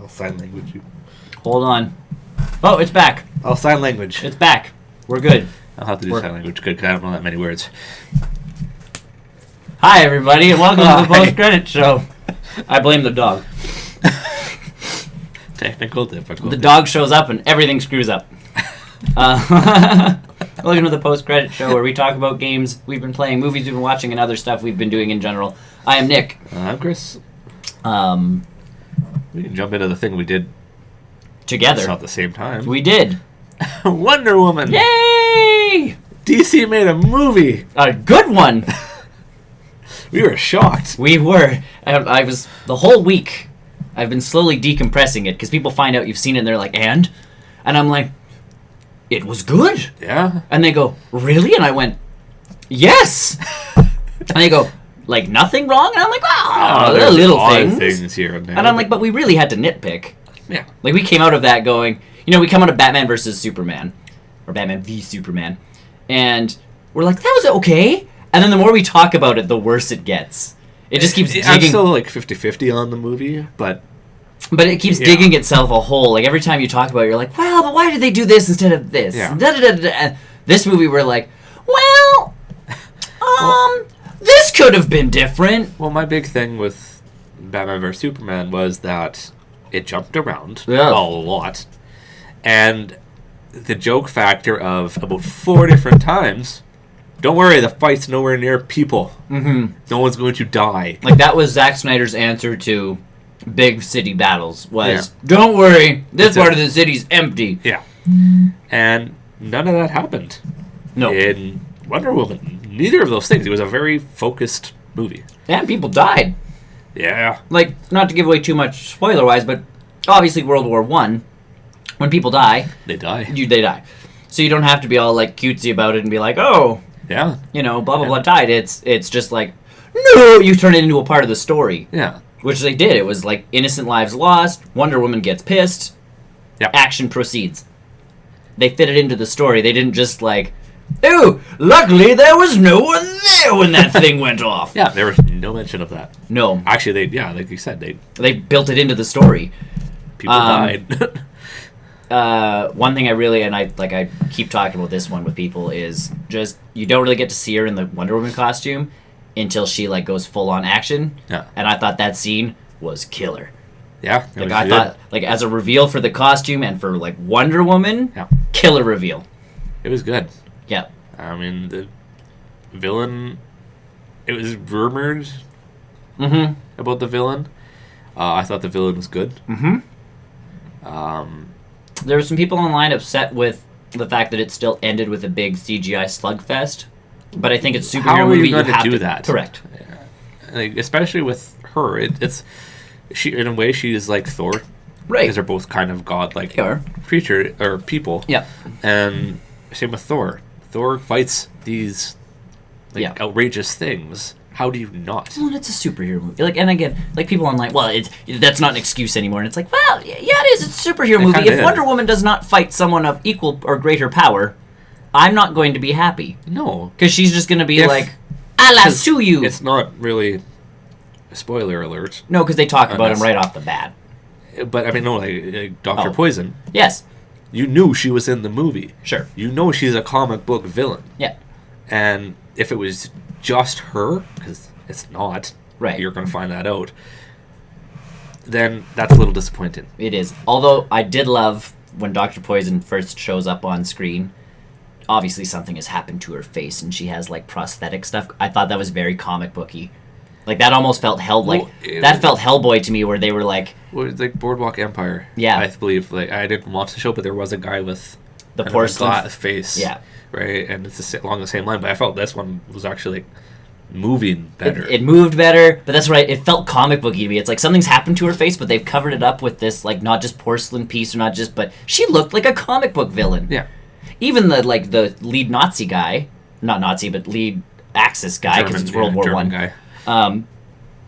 sign language. Hold on. Oh, it's back. I'll sign language. It's back. We're good. I'll have to do sign language because I don't know that many words. Hi, everybody, and welcome to the post-credit show. I blame the dog. Technical difficulty. The dog shows up and everything screws up. Welcome to the post-credit show where we talk about games we've been playing, movies we've been watching, and other stuff we've been doing in general. I am Nick. I'm Chris. We can jump into the thing we did together at the same time. We did. Wonder Woman. Yay! DC made a movie. A good one. We were shocked. We were. I was the whole week. I've been slowly decompressing it because people find out you've seen it and they're like, and I'm like, it was good. Yeah. And they go, really? And I went, yes. And they go, like, nothing wrong? And I'm like, oh, there are little things here and there. And I'm like, but we really had to nitpick. Yeah. Like, we came out of that going, we come out of Batman versus Superman, or Batman v Superman, and we're like, that was okay. And then the more we talk about it, the worse it gets. It just keeps digging. I'm still like 50-50 on the movie, but it keeps digging itself a hole. Like, every time you talk about it, you're like, well, but why did they do this instead of this? Yeah. This movie, we're like, well, this could have been different. Well, my big thing with Batman vs Superman was that it jumped around a lot. And the joke factor of about 4 different times, don't worry, the fight's nowhere near people. Mm-hmm. No one's going to die. Like, that was Zack Snyder's answer to big city battles, was, don't worry, this part of the city's empty. Yeah. And none of that happened. No. In Wonder Woman, neither of those things. It was a very focused movie. Yeah, people died. Yeah. Like, not to give away too much spoiler-wise, but obviously World War I, when people die... They die. They die. So you don't have to be all, like, cutesy about it and be like, oh... Yeah. Blah, blah, blah, died. It's just like, no! You turn it into a part of the story. Yeah. Which they did. It was like, innocent lives lost, Wonder Woman gets pissed, action proceeds. They fit it into the story. They didn't just like, ooh, luckily there was no one there when that thing went off. Yeah, there was no mention of that. No. Actually, like you said, they built it into the story. People died. One thing I really, and I keep talking about this one with people, is just, you don't really get to see her in the Wonder Woman costume until she, like, goes full on action. Yeah. And I thought that scene was killer. Yeah. Like, I thought, like, as a reveal for the costume and for, like, Wonder Woman, killer reveal. It was good. Yeah. I mean, the villain, it was rumored about the villain. I thought the villain was good. Mm-hmm. There were some people online upset with the fact that it still ended with a big CGI slugfest, but I think it's superhero How are movie. You going to do to, that? Correct. Yeah. Like, especially with her, she in a way she is like Thor, right? Because they're both kind of godlike creature or people. Yeah. And same with Thor. Thor fights these outrageous things. How do you not? Well, it's a superhero movie. Like, and again, like, people online, well, that's not an excuse anymore. And it's like, well, yeah, it is. It's a superhero movie. If Wonder Woman does not fight someone of equal or greater power, I'm not going to be happy. No. Because she's just going to be like, I lasso you. It's not really a spoiler alert. No, because they talk about him right off the bat. But, I mean, no, like Dr. Poison. Yes. You knew she was in the movie. Sure. You know she's a comic book villain. Yeah. And if it was just her, because it's not, right? You're going to find that out. Then that's a little disappointing. It is. Although I did love when Dr. Poison first shows up on screen. Obviously, something has happened to her face, and she has like prosthetic stuff. I thought that was very comic booky. Like, that almost felt felt Hellboy to me, where they were like, like Boardwalk Empire. Yeah, I believe. Like, I didn't watch the show, but there was a guy with the porcelain face. Yeah. Right, and it's along the same line, but I felt this one was actually moving better. It moved better, but that's right. It felt comic booky to me. It's like something's happened to her face, but they've covered it up with this, like, not just porcelain piece, or not just, but she looked like a comic book villain. Yeah. Even the lead Nazi guy, not Nazi, but lead Axis guy, because it's World War I. Guy.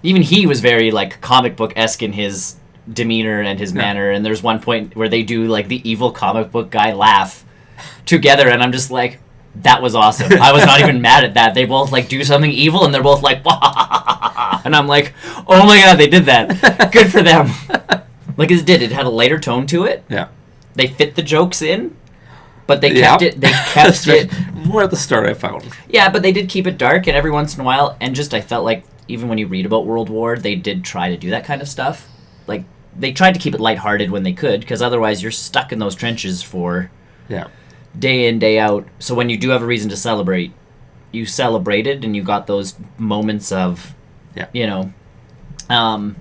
Even he was very, like, comic book-esque in his demeanor and his manner, and there's one point where they do, like, the evil comic book guy laugh together, and I'm just like, that was awesome. I was not even mad at that. They both, like, do something evil, and they're both like, wah, and I'm like, oh my god, they did that. Good for them. Like it did. It had a lighter tone to it. Yeah. They fit the jokes in, but they kept it. They kept it more at the start. I found. Yeah, but they did keep it dark, and every once in a while, and just I felt like even when you read about World War, they did try to do that kind of stuff. Like they tried to keep it lighthearted when they could, because otherwise you're stuck in those trenches for day in, day out. So when you do have a reason to celebrate, you celebrated, and you got those moments of, you know, and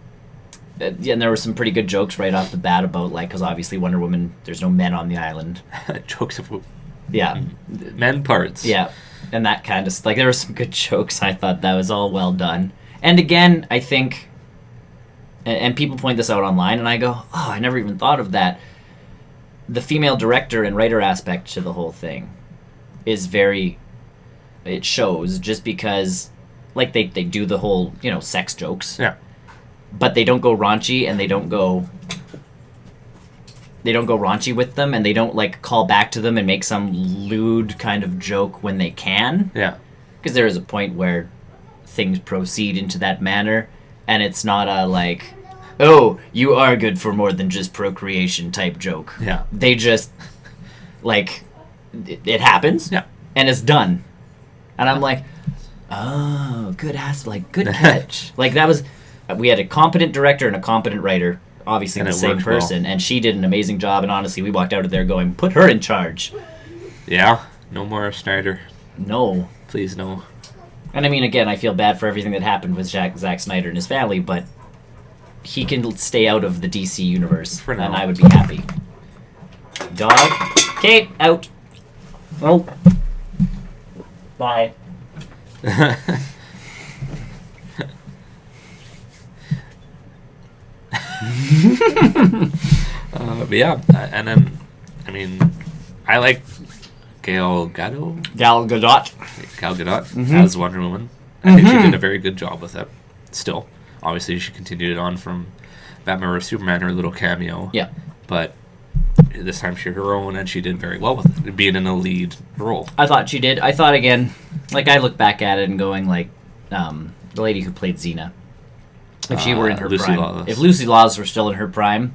there were some pretty good jokes right off the bat about, like, because obviously Wonder Woman, there's no men on the island. Jokes of men parts. Yeah, and that kind of like there were some good jokes. I thought that was all well done. And again, I think, and people point this out online, and I go, oh, I never even thought of that. The female director and writer aspect to the whole thing is very, it shows just because, like, they do the whole, you know, sex jokes. Yeah. But they don't go raunchy, and they don't go raunchy with them, and they don't, like, call back to them and make some lewd kind of joke when they can. Yeah. Because there is a point where things proceed into that manner, and it's not a, like, oh, you are good for more than just procreation type joke. Yeah. They just, like, it happens. Yeah. And it's done. And I'm like, oh, good catch. Like, that was, we had a competent director and a competent writer, obviously the same person, and she did an amazing job, and honestly, we walked out of there going, put her in charge. Yeah. No more Snyder. No. Please, no. And I mean, again, I feel bad for everything that happened with Zack Snyder and his family, but he can stay out of the DC universe, for now, and I would be happy. Dog. Kate, out. Oh. Bye. But yeah, and then, I mean, I like Gal Gadot as Wonder Woman. I think she did a very good job with it. Still, obviously, she continued it on from Batman vs Superman, her little cameo. Yeah, but this time she her own, and she did very well with it, being in a lead role. I thought she did. I thought, again, like, I look back at it and going, like, the lady who played Xena, if she were in her prime, if Lucy Lawless were still in her prime,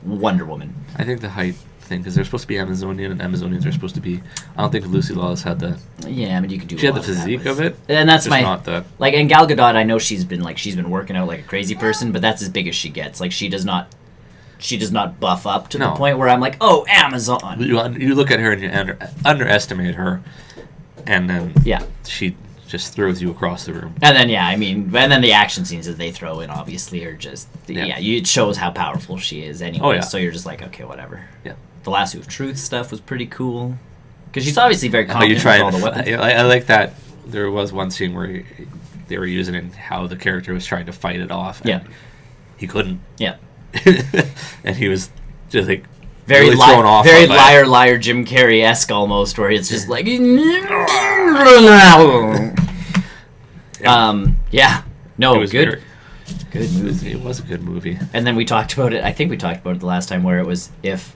Wonder Woman. I think the height thing, because they're supposed to be Amazonian, and Amazonians are supposed to be. I don't think Lucy Lawless had the. Yeah, I mean, you could do. She had the physique of it, and that's my not the. Like, and Gal Gadot, I know she's been working out like a crazy person, but that's as big as she gets. Like, she does not buff up to the point where I'm like, oh, Amazon. You look at her and you underestimate her, and then she just throws you across the room. And then and then the action scenes that they throw in obviously are just it shows how powerful she is anyway. Oh, yeah. So you're just like, okay, whatever. Yeah. The Lasso of Truth stuff was pretty cool because she's obviously very confident with all the weapons. I like that. There was one scene where they were using it, how the character was trying to fight it off. And he couldn't. Yeah. And he was just like very really thrown off. Very liar Jim Carrey-esque almost, where it's just like. No, good movie. It was a good movie. And then we talked about it. I think we talked about it the last time, where it was if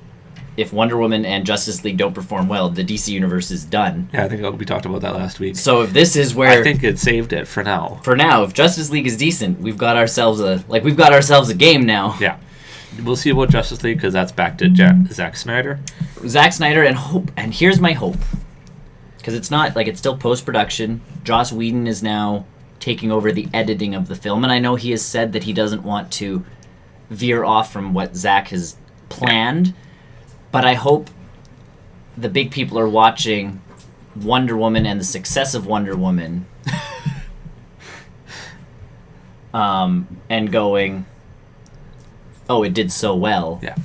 Wonder Woman and Justice League don't perform well, the DC universe is done. Yeah, I think we talked about that last week. So if this is where I think it saved it for now. For now, if Justice League is decent, we've got ourselves a game now. Yeah. We'll see about Justice League, because that's back to Zack Snyder. Zack Snyder and here's my hope. Because it's not, like, it's still post-production. Joss Whedon is now taking over the editing of the film, and I know he has said that he doesn't want to veer off from what Zack has planned, but I hope the big people are watching Wonder Woman and the success of Wonder Woman and going, oh, it did so well. Yeah.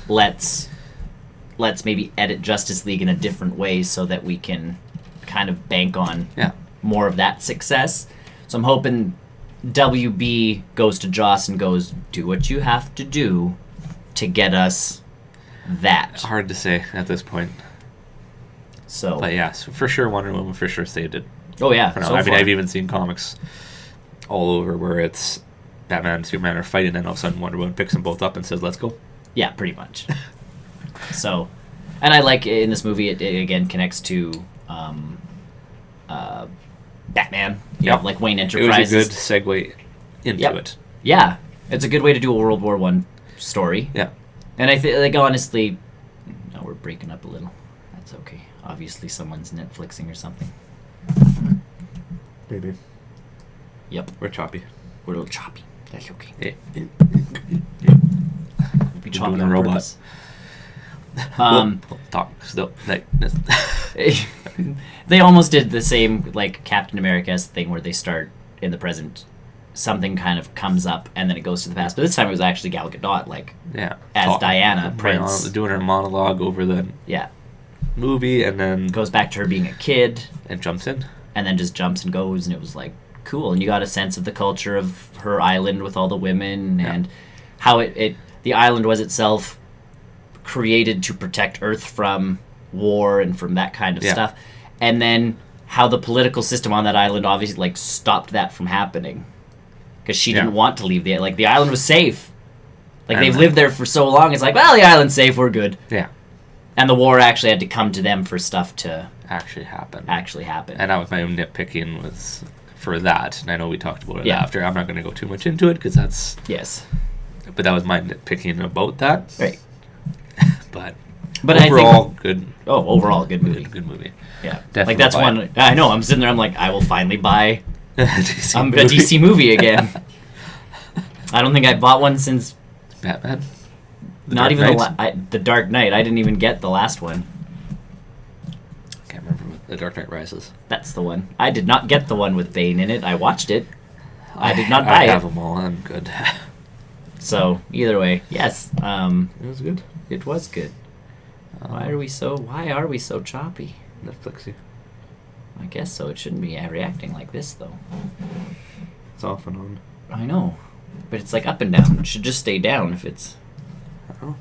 Let's maybe edit Justice League in a different way so that we can kind of bank on more of that success. So I'm hoping WB goes to Joss and goes, do what you have to do to get us that. Hard to say at this point. So, but yeah, so for sure Wonder Woman for sure saved it. Oh yeah. For now. I mean, I've even seen comics all over where it's Batman and Superman are fighting, and all of a sudden Wonder Woman picks them both up and says, let's go. Yeah, pretty much. So, and I like in this movie, it again connects to Batman. You know, like Wayne Enterprises. It was a good segue into it. Yeah, it's a good way to do a World War I story. Yeah. And I think, like, honestly, no, we're breaking up a little. That's okay. Obviously, someone's Netflixing or something. Maybe. Yep. We're choppy. We're a little choppy. That's okay. We'll be choppy doing on a robot. purpose. We'll talk still. Like, they almost did the same, like, Captain America-esque thing where they start in the present, something kind of comes up, and then it goes to the past. But this time it was actually Gal Gadot, like, as Diana Prince. Doing her monologue over the movie, and then goes back to her being a kid. And jumps in. And then just jumps and goes, and it was, like, cool. And you got a sense of the culture of her island with all the women, and how the island was itself created to protect Earth from war and from that kind of stuff, and then how the political system on that island obviously, like, stopped that from happening because she didn't want to leave the island was safe, like, and they've lived there for so long. It's like, well, the island's safe, we're good. And the war actually had to come to them for stuff to actually happen. And that was my own nitpicking was for that, and I know we talked about it after. I'm not going to go too much into it because that's but that was my nitpicking about that, right? But overall, I think, good. Oh, overall, good movie. Good movie. Yeah, definitely. Like, that's one. I know. I'm sitting there. I'm like, I will finally buy a DC DC movie again. I don't think I bought one since Batman. Not even the Dark Knight. I didn't even get the last one. Can't remember what The Dark Knight Rises. That's the one. I did not get the one with Bane in it. I watched it. I did not buy it. I have them all. I'm good. So either way, yes. It was good. It was good. Why are we so choppy? Netflixy. I guess so. It shouldn't be reacting like this, though. It's off and on. I know, but it's like up and down. It should just stay down if it's. Oh.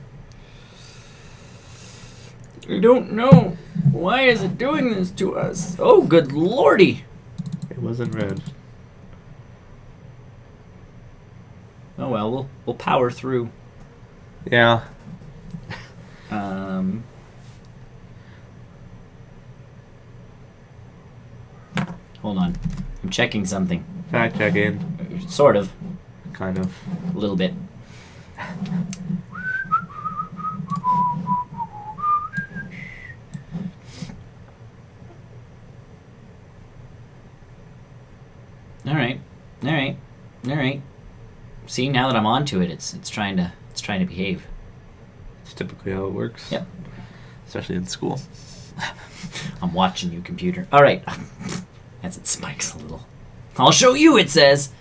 I don't know. Why is it doing this to us? Oh, good lordy! It wasn't red. Oh well, we'll power through. Yeah. Hold on. I'm checking something. Fact checking. Sort of. Kind of. A little bit. All right. See, now that I'm onto it, it's trying to behave. It's typically how it works. Yep. Especially in school. I'm watching you, computer. All right. As it spikes a little. I'll show you, it says.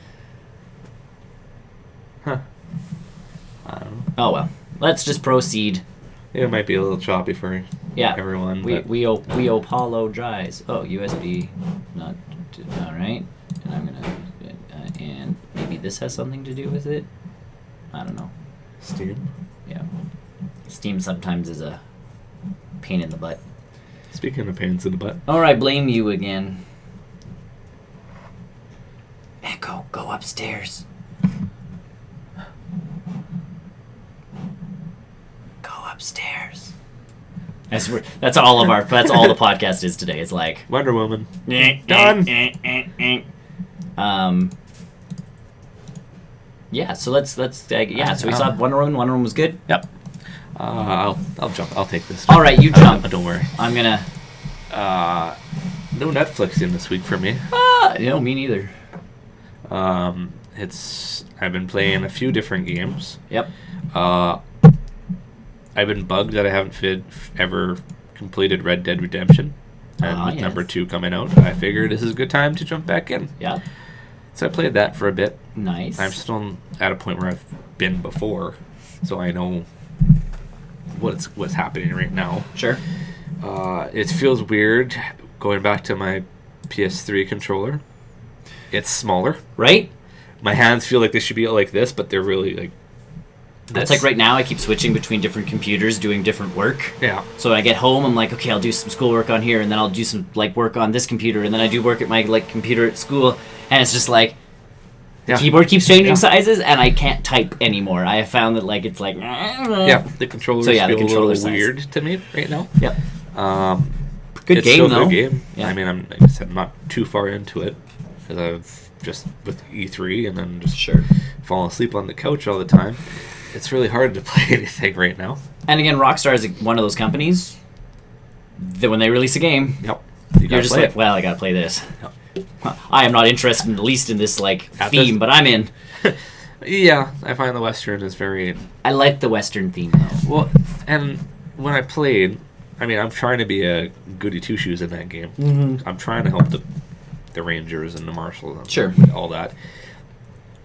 Huh. I don't know. Oh, well. Let's just proceed. It might be a little choppy for everyone. We apologize. Oh, USB. Not. All right. And I'm going to... and maybe this has something to do with it. I don't know. Steam? Yeah. Steam sometimes is a pain in the butt. Speaking of pains in the butt. Or I blame you again. Echo, go upstairs. Go upstairs. That's all the podcast is today. It's like Wonder Woman. Done. Yeah, so let's so we saw Wonder Woman. Wonder Woman was good. Yep. I'll jump. I'll take this. All right, you jump. Don't worry. I'm gonna. No Netflix in this week for me. No, me neither. I've been playing a few different games. Yep. I've been bugged that I haven't ever completed Red Dead Redemption, and with number 2 coming out, I figured this is a good time to jump back in. Yeah. So I played that for a bit. Nice. I'm still at a point where I've been before, so I know what's happening right now. Sure. It feels weird going back to my PS3 controller. It's smaller. Right? My hands feel like they should be like this, but they're really like this. It's like right now I keep switching between different computers doing different work. Yeah. So when I get home, I'm like, okay, I'll do some schoolwork on here, and then I'll do some like work on this computer, and then I do work at my like computer at school, and it's just like the keyboard keeps changing sizes, and I can't type anymore. I have found that like it's like the controllers feel a little weird to me right now. Yep. Good game though. Good game. Yeah. I mean, like I said, I'm not too far into it because I've just with E3 and then just falling asleep on the couch all the time. it's really hard to play anything right now. And again, Rockstar is one of those companies that when they release a game, Yep. You're just like, well, I gotta play this. Yep. I am not interested in the least in this theme, but I'm in. Yeah, I find the Western is very... I like the Western theme, though. Well, and when I played, I mean, I'm trying to be a goody two-shoes in that game. Mm-hmm. I'm trying to help the Rangers and the Marshals and sure. all that.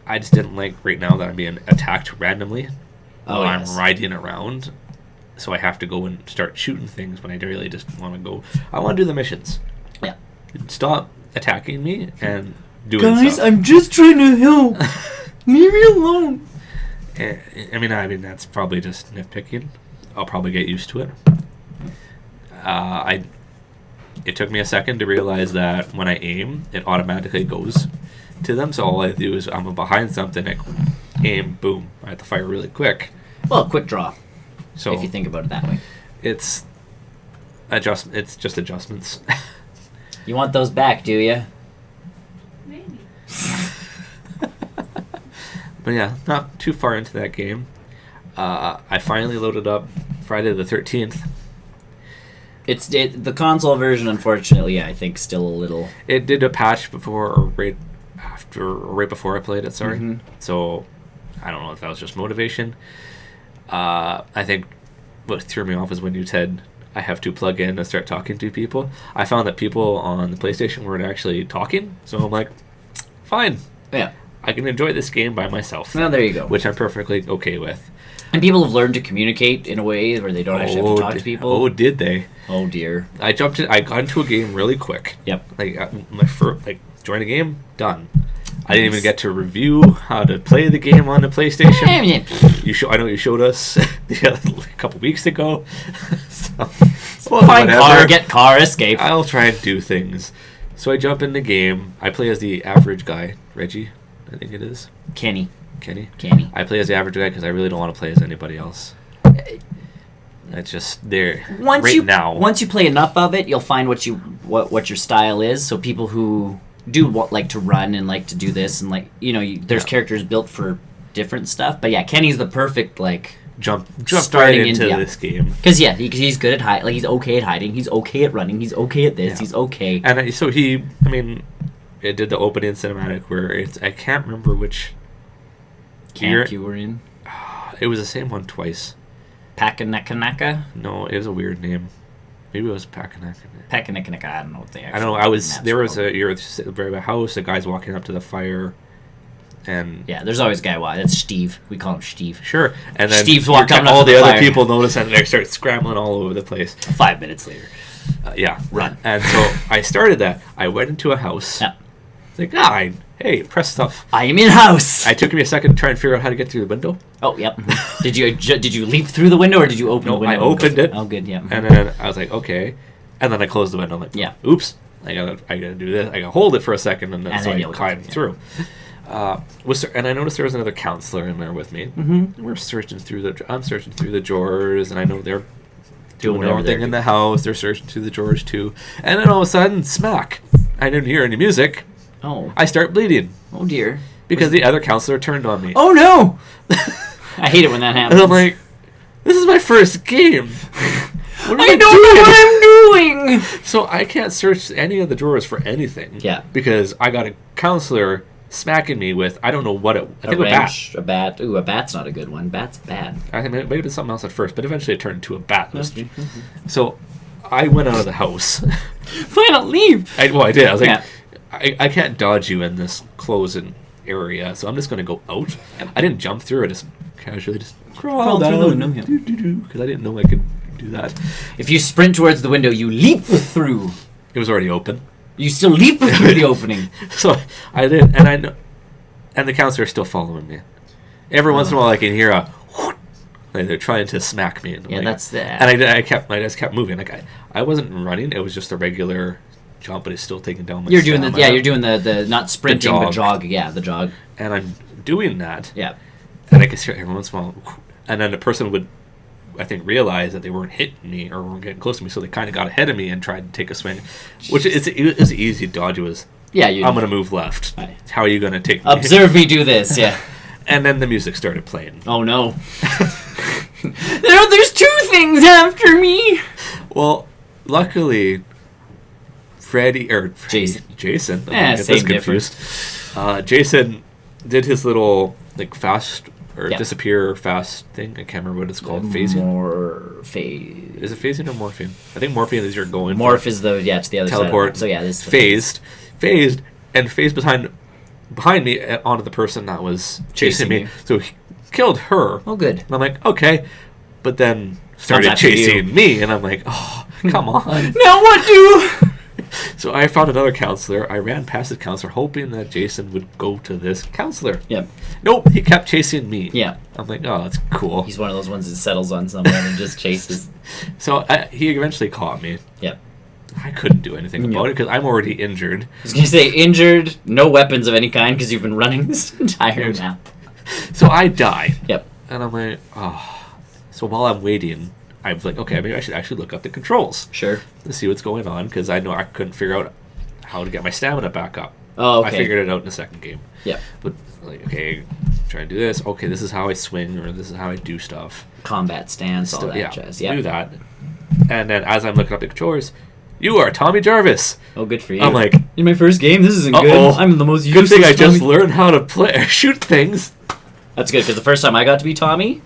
I just didn't like right now that I'm being attacked randomly while I'm riding around. So I have to go and start shooting things when I really just want to go. I want to do the missions. Yeah. Stop attacking me and doing Guys, stuff. I'm just trying to help. Leave me alone. I mean that's probably just nitpicking. I'll probably get used to it. It took me a second to realize that when I aim, it automatically goes to them. So all I do is I'm behind something, I aim, boom. I have to fire really quick. Well, quick draw. So if you think about it that way, it's just adjustments. You want those back, do you? Maybe. But yeah, not too far into that game. I finally loaded up Friday the 13th. The console version, unfortunately, I think still a little. It did a patch before or right before I played it. Sorry. Mm-hmm. So I don't know if that was just motivation. I think what threw me off is when you said I have to plug in and start talking to people. I found that people on the PlayStation weren't actually talking, so I'm like, fine. Yeah. I can enjoy this game by myself. Well, there you go. Which I'm perfectly okay with. And people have learned to communicate in a way where they don't actually have to talk to people. Oh, did they? Oh dear. I got into a game really quick. Yep. My first join a game, done. I didn't even get to review how to play the game on the PlayStation. I know you showed us a couple weeks ago. So, find car, get car, escape. I'll try and do things. So I jump in the game. I play as the average guy, Reggie, I think it is. Kenny. I play as the average guy because I really don't want to play as anybody else. It's just there now. Once you play enough of it, you'll find what your style is. So people who do like to run and like to do this and there's characters built for different stuff. But yeah, Kenny's the perfect jump right into this game because he's good at hiding. He's okay at hiding. He's okay at running. He's okay at this. Yeah. He's okay. And it did the opening cinematic where I can't remember which camp you were in. It was the same one twice. Pakanaka? No, it was a weird name. Maybe it was Pakanaka. Pakanaka. I don't know what they actually. I don't know. You're at a house. A guy's walking up to the fire, and yeah, there's always a guy. That's Steve. We call him Steve. Sure. And then Steve's walking up. All the other people notice and they start scrambling all over the place. 5 minutes later. Yeah. Run. And so I started that. I went into a house. Yeah. It's hey, press stuff. I am in house. It took me a second to try and figure out how to get through the window. Oh, yep. Did you leap through the window or did you open the window? I opened it. Oh, good, yeah. And then I was like, okay. And then I closed the window. I'm like, yeah. Oops. I gotta do this. I gotta hold it for a second and then I climbed through. And I noticed there was another counselor in there with me. Mm-hmm. I'm searching through the drawers, and I know they're doing their own thing in the house. They're searching through the drawers too. And then all of a sudden, smack! I didn't hear any music. Oh. I start bleeding. Oh dear. Because the other counselor turned on me. Oh no! I hate it when that happens. And I'm like, this is my first game. I don't know what I'm doing! So I can't search any of the drawers for anything. Yeah. Because I got a counselor smacking me with, I don't know what it... I think a wrench, a bat. Ooh, a bat's not a good one. Bat's bad. I think it might have been something else at first, but eventually it turned into a bat. So I went out of the house. Fine, I'll leave! I did. I was like, I can't dodge you in this closing area, so I'm just going to go out. I didn't jump through it. I just casually crawled through the window. Because I didn't know I could do that. If you sprint towards the window, you leap through. It was already open. You still leap through the opening. So I did, and I know, and the counselor's still following me. Every once in a while, I can hear a. Like they're trying to smack me. And that's that. And I just kept moving. I wasn't running. It was just a regular jump, but it's still taking down my. You're doing the not sprinting but jog. Yeah, the jog. And I'm doing that. Yeah. And I could hear every once in a while, and then the person would, I think, realize that they weren't hitting me or weren't getting close to me, so they kind of got ahead of me and tried to take a swing, which it was easy dodge. It was I'm going to move left. How are you going to take me? Observe me do this, yeah. And then the music started playing. Oh, no. There's 2 things after me! Well, luckily, Jason. Yeah, same confused. Jason did his little fast or disappear fast thing. I can't remember what it's called. Phasing. Is it phasing or morphing? I think morphing is you're going. Morph is to the other teleport. Side. So yeah, this phased behind me onto the person that was chasing me. So he killed her. Oh, good. And I'm like, okay, but then started chasing me, and I'm like, oh, come on. Now what do? So I found another counselor. I ran past the counselor, hoping that Jason would go to this counselor. Yep. Nope, he kept chasing me. Yeah. I'm like, oh, that's cool. He's one of those ones that settles on someone and just chases. So he eventually caught me. Yep. I couldn't do anything about it because I'm already injured. I was going to say injured, no weapons of any kind because you've been running this entire map. So I die. Yep. And I'm like, oh. So while I'm waiting, I was like, okay, maybe I should actually look up the controls. Sure. To see what's going on, because I know I couldn't figure out how to get my stamina back up. Oh, okay. I figured it out in the second game. Yeah. But, okay, try to do this. Okay, this is how I swing, or this is how I do stuff. Combat stance, all that jazz. Yeah. Do that. And then as I'm looking up the controllers, you are Tommy Jarvis. Oh, good for you. I'm like, in my first game, this isn't good. I'm the most useless. Good thing I just learned how to play shoot things. That's good, because the first time I got to be Tommy,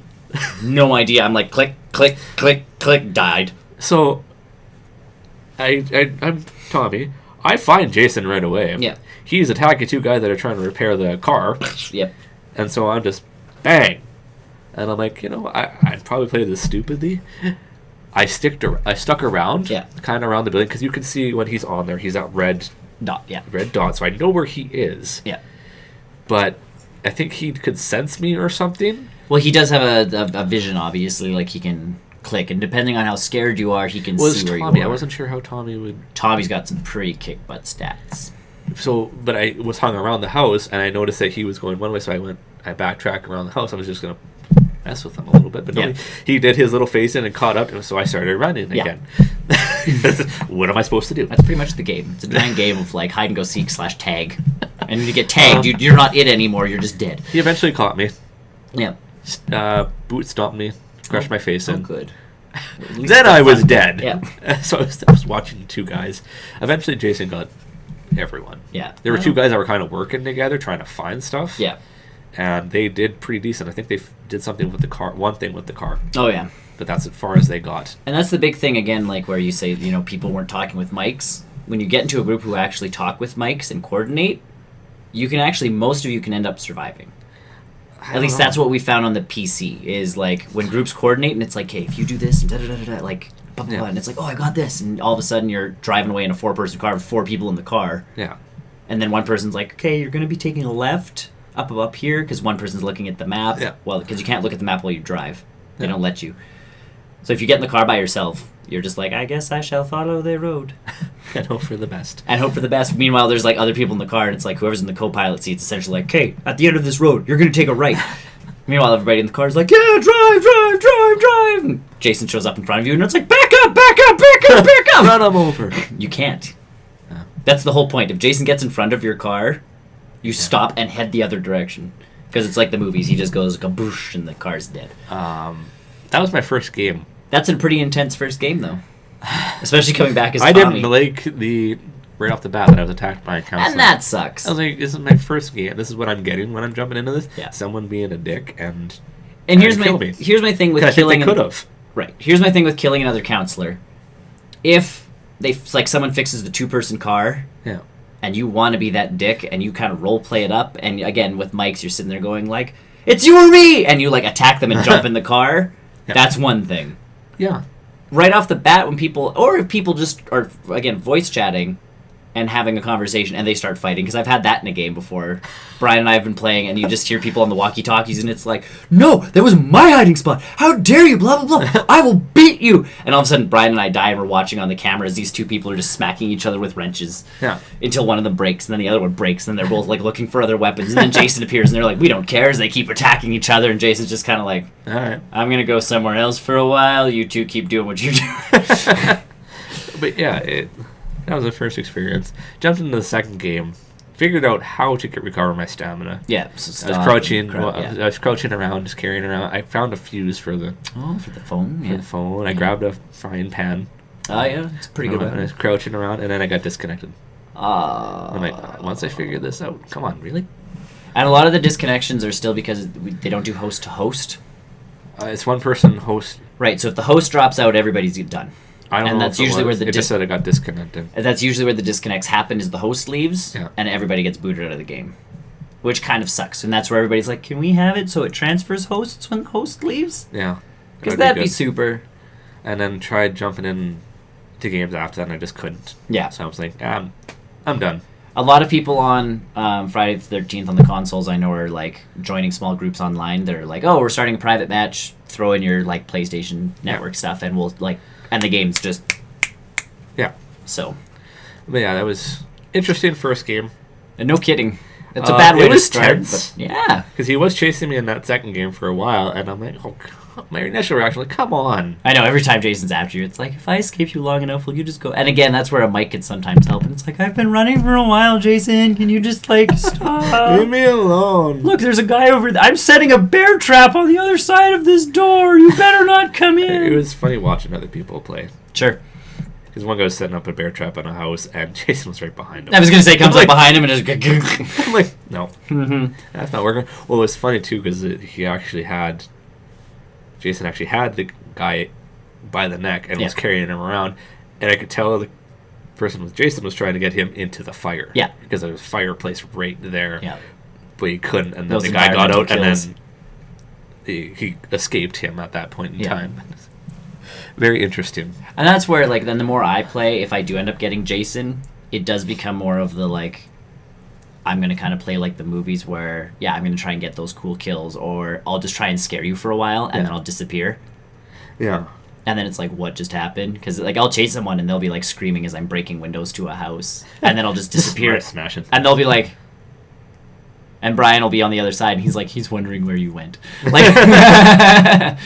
no idea. I'm like, click, click, click, click, died. So, I'm Tommy. I find Jason right away. Yeah. He's attacking 2 guys that are trying to repair the car. Yep. And so I'm just, bang. And I'm like, I'd probably play this stupidly. I stuck around, kind of around the building, because you can see when he's on there, he's that red dot, red dot, so I know where he is. Yeah. But I think he could sense me or something. Well, he does have a vision, obviously, like he can click, and depending on how scared you are, he can see where you are. I wasn't sure how Tommy would... Tommy's got some pretty kick-butt stats. So, but I was hung around the house, and I noticed that he was going one way, so I backtracked around the house. I was just going to mess with him a little bit, but no, he did his little face in and caught up, so I started running again. What am I supposed to do? That's pretty much the game. It's a giant game of like hide and go seek / tag, and when you get tagged, you're not it anymore. You're just dead. He eventually caught me. Yeah. Boot stomped me, crushed my face in. Oh, good. Then I was dead. Yeah. So I was watching 2 guys. Eventually, Jason got everyone. Yeah. There were 2 guys that were kind of working together, trying to find stuff. Yeah. And they did pretty decent. I think they did something with the car. One thing with the car. Oh, yeah. But that's as far as they got. And that's the big thing, again, like where you say, people weren't talking with mics. When you get into a group who actually talk with mics and coordinate, most of you can end up surviving. At least that's what we found on the PC, is like when groups coordinate and it's like, hey, if you do this, like, blah, blah, blah, and it's like, oh, I got this. And all of a sudden you're driving away in a 4-person car with 4 people in the car. Yeah. And then one person's like, okay, you're going to be taking a left up here, because one person's looking at the map. Yeah. Well, because you can't look at the map while you drive. They don't let you. So if you get in the car by yourself, you're just like, I guess I shall follow the road. And hope for the best. Meanwhile, there's like other people in the car, and it's like whoever's in the co-pilot seat is essentially like, okay, at the end of this road, you're going to take a right. Meanwhile, everybody in the car is like, yeah, drive. And Jason shows up in front of you, and it's like, back up. Run him over. You can't. That's the whole point. If Jason gets in front of your car, you stop and head the other direction. Because it's like the movies. He just goes kaboosh and the car's dead. That was my first game. That's a pretty intense first game, though. Especially coming back as Tommy. Tommy. I didn't like right off the bat that I was attacked by a counselor. And that sucks. I was like, this is my first game. This is what I'm getting when I'm jumping into this. Yeah. Someone being a dick and here's my thing with killing... I could have. Right. Here's my thing with killing another counselor. If someone fixes the 2-person car... Yeah. And you want to be that dick, and you kind of role play it up, and again, with mics, you're sitting there going like, it's you or me! And you like attack them and jump in the car. Yeah. That's one thing. Yeah. Right off the bat, when people, or if people just are, again, voice chatting and having a conversation, and they start fighting, because I've had that in a game before. Brian and I have been playing, and you just hear people on the walkie-talkies, and it's like, no, that was my hiding spot. How dare you, blah, blah, blah. I will beat you. And all of a sudden, Brian and I die, and we're watching on the camera as these 2 people are just smacking each other with wrenches. Yeah. Until one of them breaks, and then the other one breaks, and then they're both, like, looking for other weapons. And then Jason appears, and they're like, we don't care, as they keep attacking each other, and Jason's just kind of like, all right, I'm going to go somewhere else for a while. You 2 keep doing what you're doing. But, yeah, that was the first experience. Jumped into the second game. figured out how to recover my stamina. Yeah, so I was crouching. I was crouching around, just carrying around. I found a fuse for the phone. For the phone. I grabbed a frying pan. Oh yeah, it's a pretty good. And I was crouching around, and then I got disconnected. I'm like, once I figured this out, come on, really? And a lot of the disconnections are still because they don't do host to host. It's one person host. Right. So if the host drops out, everybody's done. I don't know. That's usually where the just said it got disconnected. That's usually where the disconnects happen. Is the host leaves, and everybody gets booted out of the game, which kind of sucks. And that's where everybody's like, "Can we have it so it transfers hosts when the host leaves?" Yeah, because that'd be super. And then tried jumping in to games after that, and I just couldn't. Yeah. So I was like, I'm done. A lot of people on Friday the 13th on the consoles I know are like joining small groups online. They're like, "Oh, we're starting a private match. Throw in your like PlayStation Network stuff, and we'll like." And the game's just... Yeah. So. But yeah, that was interesting first game. And no kidding. It's a bad way to start. Tense. But yeah. Because he was chasing me in that second game for a while, and I'm like, oh, my initial reaction was like, come on. I know, every time Jason's after you, it's like, if I escape you long enough, will you just go... And again, that's where a mic can sometimes help. And it's like, I've been running for a while, Jason. Can you just, like, stop? Leave me alone. Look, there's a guy over there. I'm setting a bear trap on the other side of this door. You better not come in. It was funny watching other people play. Sure. Because one guy was setting up a bear trap in a house, and Jason was right behind him. I was going to say, comes like behind him and just... I'm like, no. That's not working. Well, it was funny, too, because Jason actually had the guy by the neck and was carrying him around, and I could tell the person with Jason was trying to get him into the fire. Yeah. Because there was a fireplace right there. Yeah. But he couldn't, and then the guy got out, and then he escaped him at that point in time. Very interesting. And that's where, like, then the more I play, if I do end up getting Jason, it does become more of the, like, I'm going to kind of play like the movies where, I'm going to try and get those cool kills, or I'll just try and scare you for a while, and then I'll disappear. Yeah. And then it's like, what just happened? Because, like, I'll chase someone, and they'll be, like, screaming as I'm breaking windows to a house, and then I'll just disappear. Smashing. And they'll be like... And Brian will be on the other side, and he's like, he's wondering where you went. Like...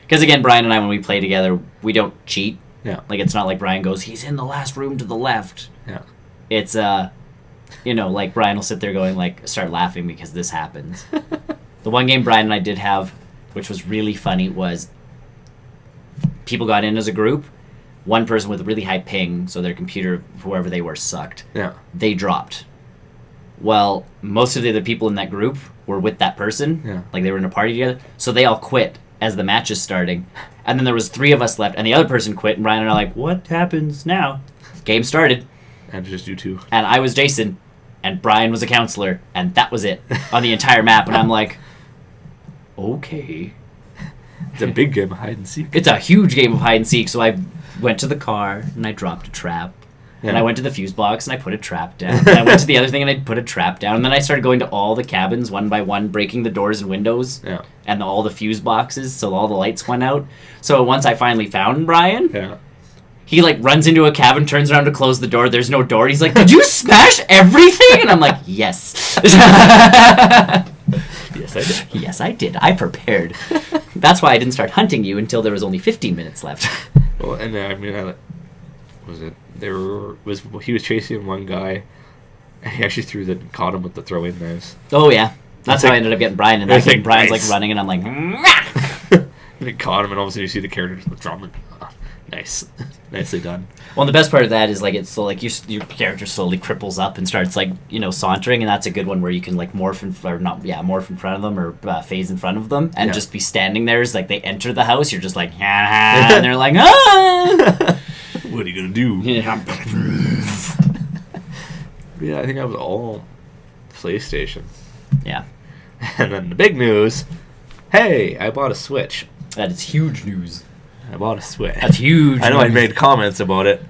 Because, again, Brian and I, when we play together, we don't cheat. Yeah. Like, it's not like Brian goes, he's in the last room to the left. Yeah. It's, like, Brian will sit there going, like, start laughing because this happens. The one game Brian and I did have, which was really funny, was people got in as a group. One person with a really high ping, so their computer, whoever they were, sucked. Yeah. They dropped. Well, most of the other people in that group were with that person. Yeah. Like, they were in a party together. So they all quit as the match is starting. And then there was 3 of us left, and the other person quit, and Brian and I are like, what happens now? Game started. And just you two. And I was Jason, and Brian was a counselor, and that was it on the entire map. And I'm like, okay. It's a big game of hide and seek. It's a huge game of hide and seek. So I went to the car, and I dropped a trap. Yeah. And I went to the fuse box, and I put a trap down. And I went to the other thing, and I put a trap down. And then I started going to all the cabins, one by one, breaking the doors and windows. Yeah. And all the fuse boxes, so all the lights went out. So once I finally found Brian, he, like, runs into a cabin, turns around to close the door. There's no door. He's like, did you smash everything? And I'm like, yes. Yes, I did. Yes, I did. I prepared. That's why I didn't start hunting you until there was only 15 minutes left. Well, and I mean, he was chasing one guy, and he actually caught him with the throwing knives. Oh, yeah. That's how I ended up getting Brian. And that game, Brian's like running, and I'm like, and he caught him, and all of a sudden you see the character just withdraw. Like, oh, nice, nicely done. Well, the best part of that is, like, it's so, like, your character slowly cripples up and starts, like, sauntering, and that's a good one where you can, like, morph in front of them or phase in front of them and just be standing there as, like, they enter the house. You're just like, and they're like, ah. What are you gonna do? Yeah. Yeah, I think that was all PlayStation. Yeah. And then the big news, hey, I bought a Switch. That is huge news. I bought a Switch. That's huge. I know I made comments about it.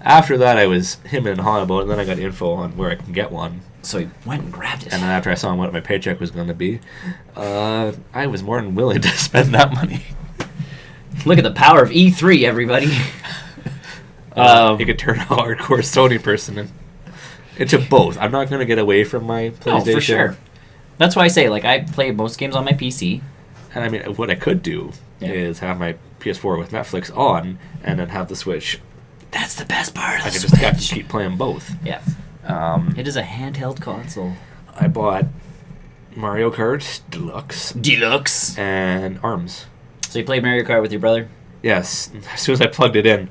After that, I was him and Han about it, and then I got info on where I can get one. So he went and grabbed it. And then after I saw what my paycheck was going to be, I was more than willing to spend that money. Look at the power of E3, everybody. You could turn a hardcore Sony person into both. I'm not going to get away from my PlayStation. Oh, for sure. That's why I say, like, I play most games on my PC. And I mean, what I could do is have my PS4 with Netflix on, and then have the Switch. That's the best part of the I Switch. can just keep playing both. Yeah. It is a handheld console. I bought Mario Kart Deluxe and ARMS. So you played Mario Kart with your brother? Yes. As soon as I plugged it in,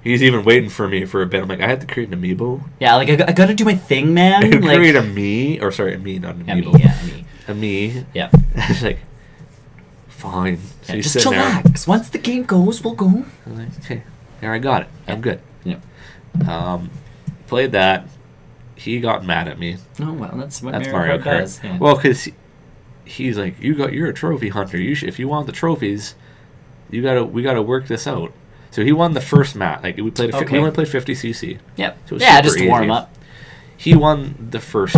he's even waiting for me for a bit. I'm like, I have to create an amiibo. Yeah, like, I gotta do my thing, man. I like, create a me, or sorry, a me, not an amiibo. Me. A me. Yeah. It's like, fine. So he's just sitting chillax. Once the game goes, we'll go. I'm like, okay, there, I got it. I'm good. Yeah. Played that. He got mad at me. Oh, well, that's what Mario Kart does. Yeah. Well, because he's like, you're a trophy hunter. If you want the trophies, we gotta work this out. So he won the first match. Like we only played 50cc. Yep. So just to warm up. He won the first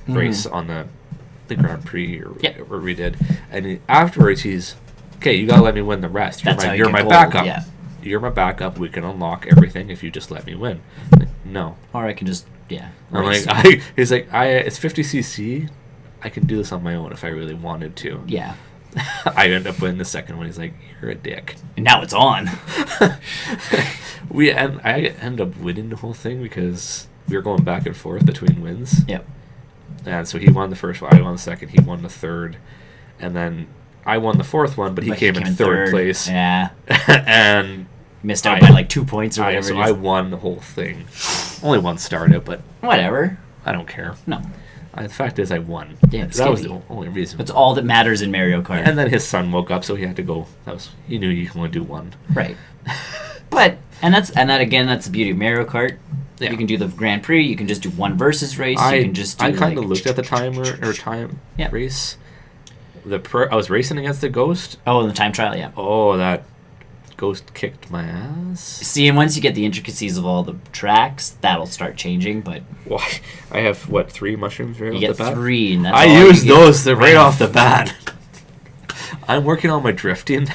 race on the Grand Prix or whatever we did, and afterwards he's okay. You gotta let me win the rest. You're my backup. Yeah. You're my backup. We can unlock everything if you just let me win. Like, no. Or I can just I'm like he's like it's 50cc. I can do this on my own if I really wanted to. Yeah. I end up winning the second one. He's like, you're a dick. And now it's on. I end up winning the whole thing because we were going back and forth between wins. Yep. And so he won the first one, I won the second, he won the third, and then I won the fourth one, but he came in third place. Yeah. And missed out by like 2 points or whatever. So I won the whole thing. Only one started, but whatever. I don't care. No. The fact is, I won. Damn, that was the only reason. That's all that matters in Mario Kart. And then his son woke up, so he had to go. He knew you can only do one. Right. But that's the beauty of Mario Kart. Yeah. You can do the Grand Prix. You can just do one versus race. You can just do I kind of looked at the time race. I was racing against the Ghost. Oh, in the time trial, yeah. Oh, that Ghost kicked my ass. See, and once you get the intricacies of all the tracks, that'll start changing. But why? I have 3 mushrooms right off the bat. You get 3, and that's I use those right off the bat. I'm working on my drifting.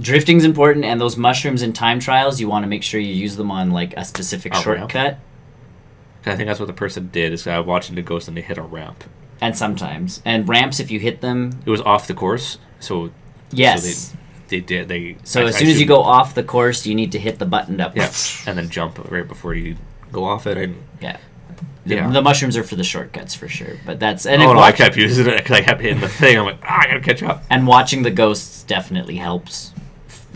Drifting's important, and those mushrooms in time trials, you want to make sure you use them on like a specific shortcut. Ramp. I think that's what the person did. Is I was watching the Ghost and they hit a ramp. And ramps, if you hit them, it was off the course. So yes. So they did. As soon as you go off the course, you need to hit the button up. Yeah, and then jump right before you go off it. And the mushrooms are for the shortcuts for sure. But that's I kept using it because I kept hitting the thing. I'm like, I gotta catch up. And watching the Ghosts definitely helps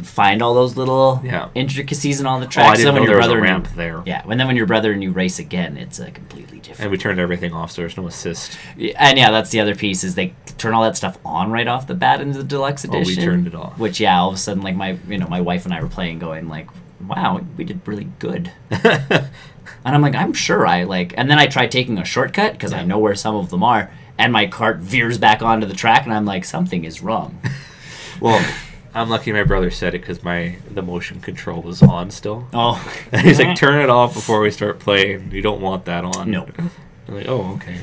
find all those little intricacies and all the tracks. I didn't know there was a ramp there. Yeah, and then when your brother and you race again, it's a completely different. And we turned everything off, so there's no assist. And that's the other piece is they turn all that stuff on right off the bat into the deluxe edition. We turned it off. Which all of a sudden, like my wife and I were playing, going like, "Wow, we did really good." And I'm like, I'm sure and then I tried taking a shortcut because I know where some of them are, and my cart veers back onto the track, and I'm like, something is wrong. Well. I'm lucky my brother said it because the motion control was on still. Oh. He's like, turn it off before we start playing. You don't want that on. No. I'm like, oh, okay.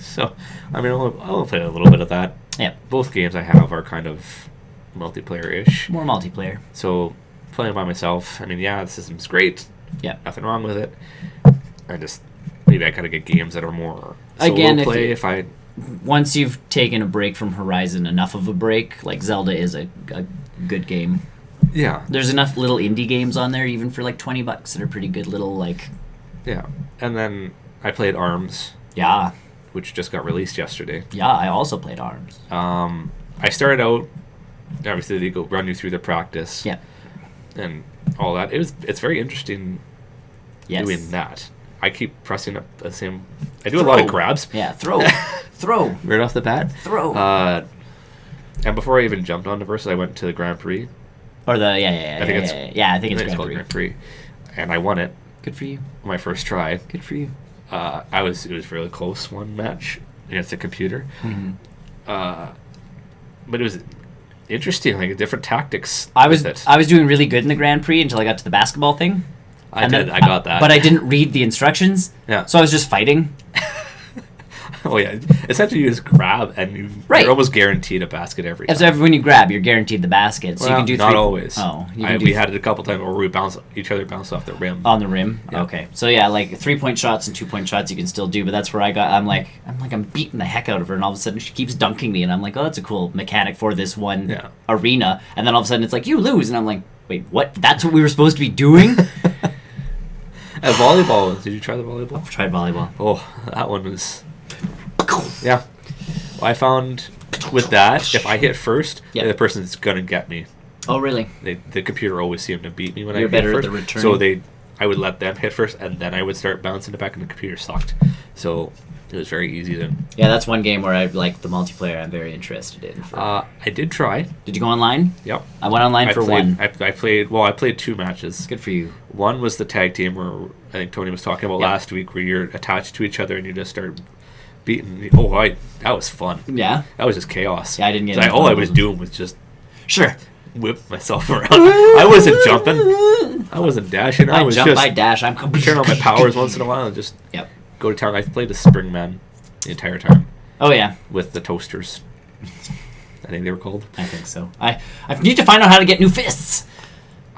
So, I mean, I'll play a little bit of that. Yeah. Both games I have are kind of multiplayer-ish. More multiplayer. So, playing by myself, I mean, the system's great. Yeah. Nothing wrong with it. Maybe I gotta get games that are more solo play if I... Once you've taken a break from Horizon, enough of a break, like Zelda is a good game. Yeah. There's enough little indie games on there, even for like $20, that are pretty good little Yeah. And then I played ARMS. Yeah. Which just got released yesterday. Yeah, I also played ARMS. I started out, obviously they go run you through the practice. Yeah. And all that. It's very interesting doing that. I keep pressing up the same... I do a lot of grabs. Yeah, throw. Throw. Right off the bat. Throw. And before I even jumped on the Versus, I went to the Grand Prix. Or I think it's Grand Prix. And I won it. Good for you. My first try. Good for you. It was really close, one match against a computer. Mm-hmm. But it was interesting, like different tactics. I was doing really good in the Grand Prix until I got to the basketball thing. I got that. But I didn't read the instructions. Yeah. So I was just fighting. Oh yeah, essentially you just grab and you're almost guaranteed a basket every time. So when you grab, you're guaranteed the basket. So you can do not always. Oh, we had it a couple times where each other bounced off the rim. On the rim. Yeah. Okay. So yeah, like 3-point shots and 2-point shots you can still do, but that's where I'm beating the heck out of her, and all of a sudden she keeps dunking me, and I'm like, oh, that's a cool mechanic for this one arena, and then all of a sudden it's like you lose, and I'm like, wait, what? That's what we were supposed to be doing? At volleyball, did you try the volleyball? I've tried volleyball. Oh, that one was... Yeah. Well, I found with that, if I hit first, the person's going to get me. Oh, really? The computer always seemed to beat me when You're I hit better first. at the return. So I would let them hit first, and then I would start bouncing it back, and the computer sucked. So it was very easy then. Yeah, that's one game where I like the multiplayer. I'm very interested in. I did try. Did you go online? Yep. I went online for one. I played 2 matches. Good for you. One was the tag team where I think Tony was talking about last week, where you're attached to each other and you just start beating. That was fun. Yeah. That was just chaos. Yeah, I didn't get. All I was doing was just sure whip myself around. I wasn't jumping. I wasn't dashing. I was jump, just I dash. I'm turn on my powers once in a while and just go to town. I played the Springman the entire time. Oh yeah, with the toasters. I think they were called. I think so. I need to find out how to get new fists.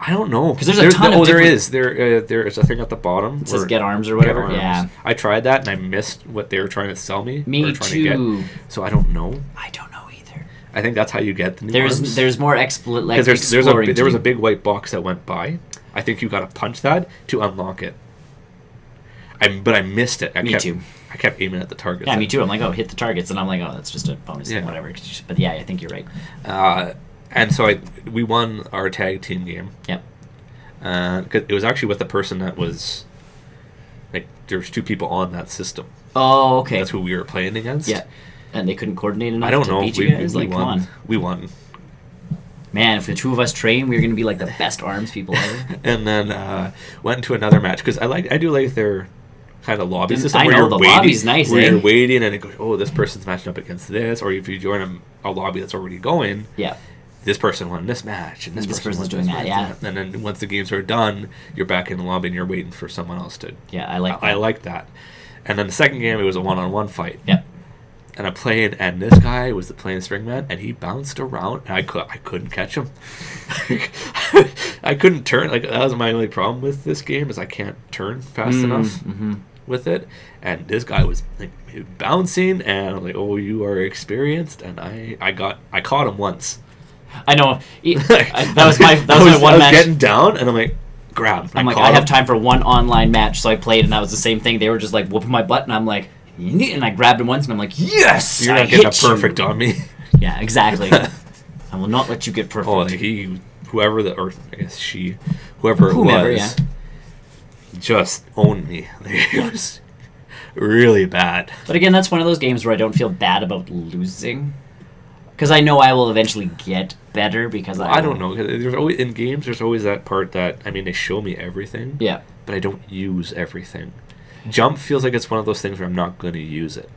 I don't know because there's a ton of. There is a thing at the bottom. It says get arms or whatever. Arms. Yeah. I tried that and I missed what they were trying to sell me. Me too. To get. So I don't know. I don't know either. I think that's how you get the new arms. There's more exploring. Because there was a big white box that went by. I think you got to punch that to unlock it. But I missed it. Me too. I kept aiming at the targets. Yeah, me too. I'm like, hit the targets, and I'm like, that's just a bonus thing, whatever. But yeah, I think you're right. And so we won our tag team game. Yep. Because it was actually with the person that was like there's 2 people on that system. Oh, okay. That's who we were playing against. Yeah. And they couldn't coordinate enough. I don't know. Beat you guys. We Come won. on. We won. Man, if the 2 of us train, we're going to be like the best arms people ever. And then went into another match because I do like their kind of lobby system. I know the lobby's nice. Where you're waiting and it goes, oh, this person's matching up against this, or if you join a lobby that's already going, this person won this match and this person's doing that. Yeah. And then once the games are done, you're back in the lobby and you're waiting for someone else to. Yeah, I like that. I like that. And then the second game, it was a 1-on-1 fight. Yeah. And I'm playing, and this guy was playing Springman, and he bounced around, and I couldn't catch him. I couldn't turn. Like, that was my only problem with this game, is I can't turn fast enough with it. And this guy was like bouncing, and I'm like, oh, you are experienced. And I caught him once. I know. That was my one match. I was getting down, and I'm like, grab. I'm like, I have time for one online match, so I played, and that was the same thing. They were just like whooping my butt, and I'm like, and I grabbed him once, and I'm like, yes! You're not getting a perfect on me. Yeah, exactly. I will not let you get perfect. Oh, like whoever it was, just owned me. It was really bad. But again, that's one of those games where I don't feel bad about losing. Because I know I will eventually get better because I don't know. There's always, in games, there's always that part that, I mean, they show me everything. Yeah. But I don't use everything. Jump feels like it's one of those things where I'm not going to use it.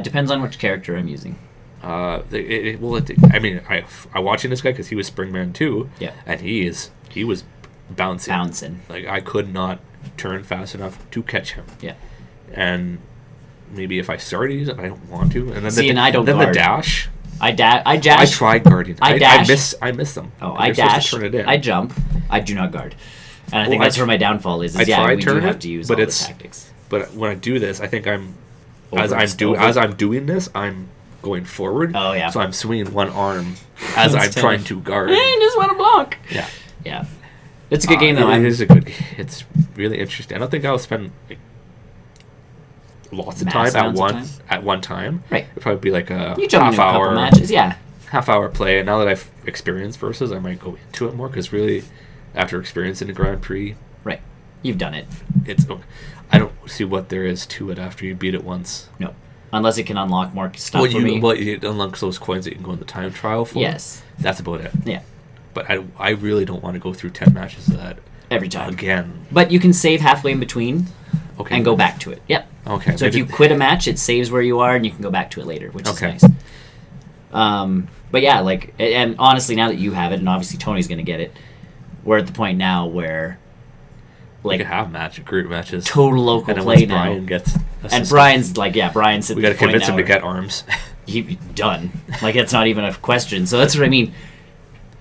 Depends on which character I'm using. I watching this guy because he was Springman too. Yeah. And he was bouncing. Like, I could not turn fast enough to catch him. Yeah. And maybe if I started to use it, I don't want to. And then I don't guard. The dash. I dash. I tried guarding. I dash. I miss them. Oh, I dash. To turn it in. I jump. I do not guard. And I think that's where my downfall is. We do have to use all the tactics. But when I do this, I think as I'm doing this, I'm going forward. Oh yeah. So I'm swinging one arm as I'm trying to guard. And just want to block. Yeah. Yeah. It's a good game though. It is a good game. It's really interesting. I don't think I'll spend lots of time at one time. Right. It'd probably be like a half hour matches. Yeah. Half-hour play, and now that I've experienced versus, I might go into it more because really, after experiencing the Grand Prix, right, you've done it. I don't see what there is to it after you beat it once. No, unless it can unlock more stuff for me. It unlocks those coins that you can go in the time trial for. Yes, that's about it. Yeah, but I really don't want to go through 10 matches of that every time again. But you can save halfway in between, and go back to it. Yep. Okay. So if you quit a match, it saves where you are, and you can go back to it later, which is nice. But yeah, like, and honestly, now that you have it, and obviously Tony's going to get it, we're at the point now where, like, we can have group matches, total local play now. Brian gets and Brian's like, Brian's. We got to convince him to get arms. He done. Like, it's not even a question. So that's what I mean.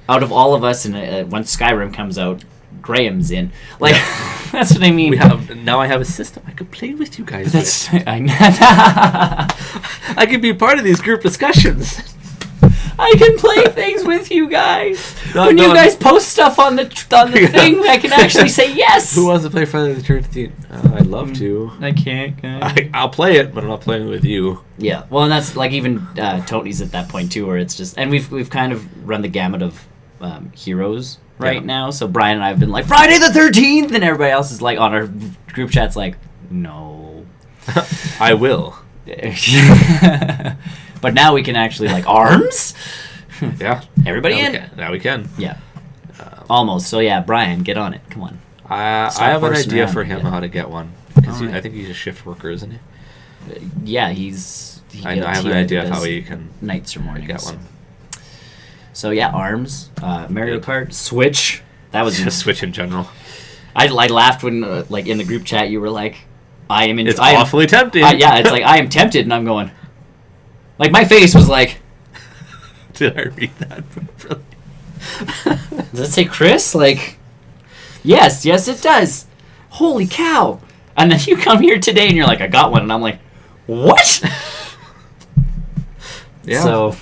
Out of all of us, and once Skyrim comes out, Graham's in. Like, that's what I mean. Now I have a system I could play with you guys. I could be part of these group discussions. I I can play things with you guys. When you guys post stuff on the thing, I can actually say yes. Who wants to play Friday the 13th? I'd love to. I can't, guys. I'll play it, but I'm not playing with you. Yeah, well, and that's like even Tony's at that point too, where it's just, and we've kind of run the gamut of heroes now. So Brian and I have been like Friday the 13th, and everybody else is like on our group chats like, no, I will. But now we can actually like arms. Yeah, everybody in. Now we can. Yeah, almost. So yeah, Brian, get on it. Come on. I have an idea for him how to get one because I think he's a shift worker, isn't he? Yeah, I have an idea of how he can nights or mornings get one. So yeah, arms, Mario Kart, Switch. That was just Switch in general. I laughed when like in the group chat you were like, It's awfully tempting. Yeah, it's like I am tempted, and I'm going. Like my face was like. Did I read that? Does it say Chris? Like, yes, it does. Holy cow! And then you come here today, and you're like, I got one, and I'm like, what? Yeah. So,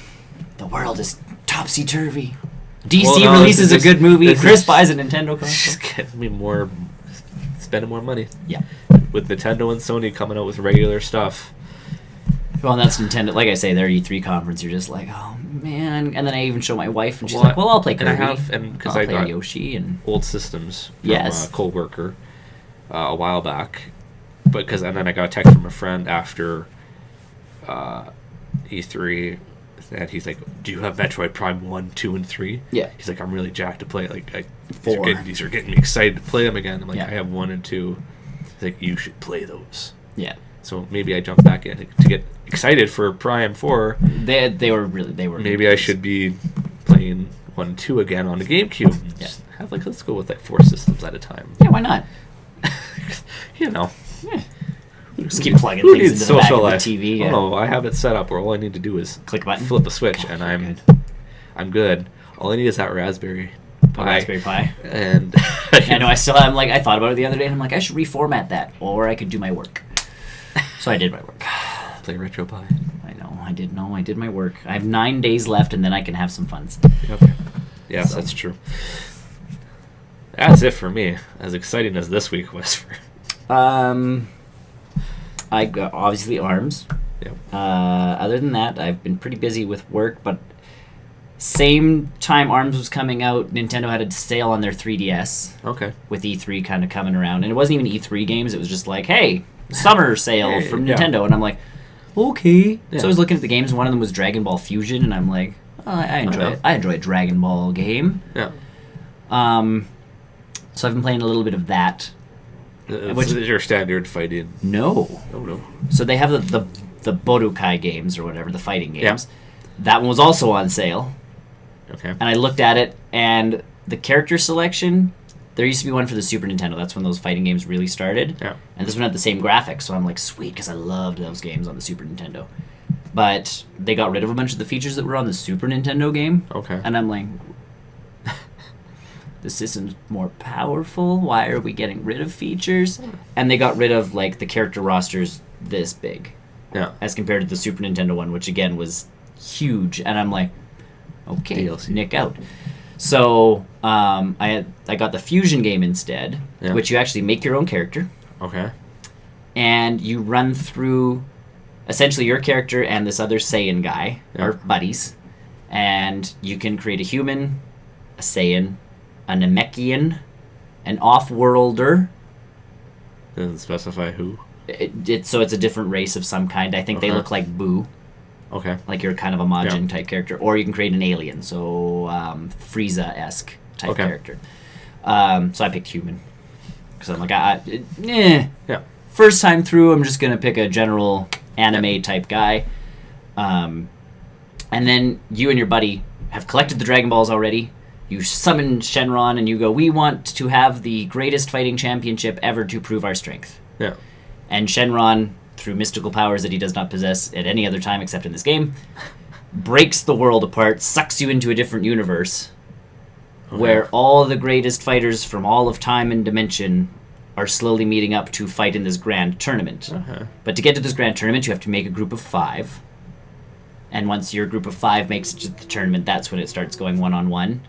the world is topsy turvy. DC releases a good movie. Chris buys a Nintendo console. Just getting me spending more money. Yeah. With Nintendo and Sony coming out with regular stuff. Well, that's Nintendo. Like I say, their E3 conference, you're just like, oh man. And then I even show my wife, and she's like, well, I'll play Kirby. Because I'll I play got Yoshi and old systems from yes. a co-worker a while back. And then I got a text from a friend after E3, and he's like, do you have Metroid Prime 1, 2, and 3? Yeah. He's like, I'm really jacked to play it. Like, 4. These are getting me excited to play them again. I'm like, yeah. I have 1 and 2. He's like, you should play those. Yeah. So maybe I jump back in to get excited for Prime 4. They were. Maybe I should be playing 1 and 2 again on the GameCube. Yeah. Let's go with 4 systems at a time. Yeah, why not? You know. Yeah. Just keep plugging things into the back of the TV. Yeah. Oh no, I have it set up where all I need to do is click a button, flip a switch, and I'm good. All I need is that Raspberry Pi. Raspberry Pi. And I know I thought about it the other day, and I'm like, I should reformat that, or I could do my work. So I did my work. Play Retro Pi. I did my work. I have 9 days left, and then I can have some funs. Okay. Yeah, so. That's true. That's it for me. As exciting as this week was for. I got obviously ARMS. Yep. Other than that, I've been pretty busy with work, but same time ARMS was coming out, Nintendo had a sale on their 3DS. Okay. With E3 kind of coming around. And it wasn't even E3 games, it was just like, hey, summer sale from Nintendo. And I'm like, okay. Yeah. So I was looking at the games, and one of them was Dragon Ball Fusion, and I'm like, oh, I enjoy it. I enjoy a Dragon Ball game. Yeah. So I've been playing a little bit of that. Which is your standard fighting? No. Oh, no. So they have the Budokai games or whatever, the fighting games. Yeah. That one was also on sale. Okay. And I looked at it, and the character selection, there used to be one for the Super Nintendo. That's when those fighting games really started. Yeah. And this one had the same graphics, so I'm like, sweet, because I loved those games on the Super Nintendo. But they got rid of a bunch of the features that were on the Super Nintendo game. Okay. And I'm like, the system's more powerful. Why are we getting rid of features? And they got rid of like the character rosters this big. Yeah. As compared to the Super Nintendo one, which again was huge. And I'm like, okay, DLC. Nick out. So I got the Fusion game instead, which you actually make your own character. Okay. And you run through essentially your character and this other Saiyan guy are buddies. And you can create a human, a Saiyan, a Namekian, an off-worlder. Doesn't specify who. So it's a different race of some kind. I think they look like Boo. Okay. Like you're kind of a Majin type character. Or you can create an alien, so Frieza-esque type character. So I picked human. Because I'm like, Yeah. First time through, I'm just going to pick a general anime type guy. And then you and your buddy have collected the Dragon Balls already. You summon Shenron and you go, we want to have the greatest fighting championship ever to prove our strength. Yeah. And Shenron, through mystical powers that he does not possess at any other time except in this game, breaks the world apart, sucks you into a different universe where all the greatest fighters from all of time and dimension are slowly meeting up to fight in this grand tournament. But to get to this grand tournament, you have to make a group of 5. And once your group of 5 makes it to the tournament, that's when it starts going 1-on-1.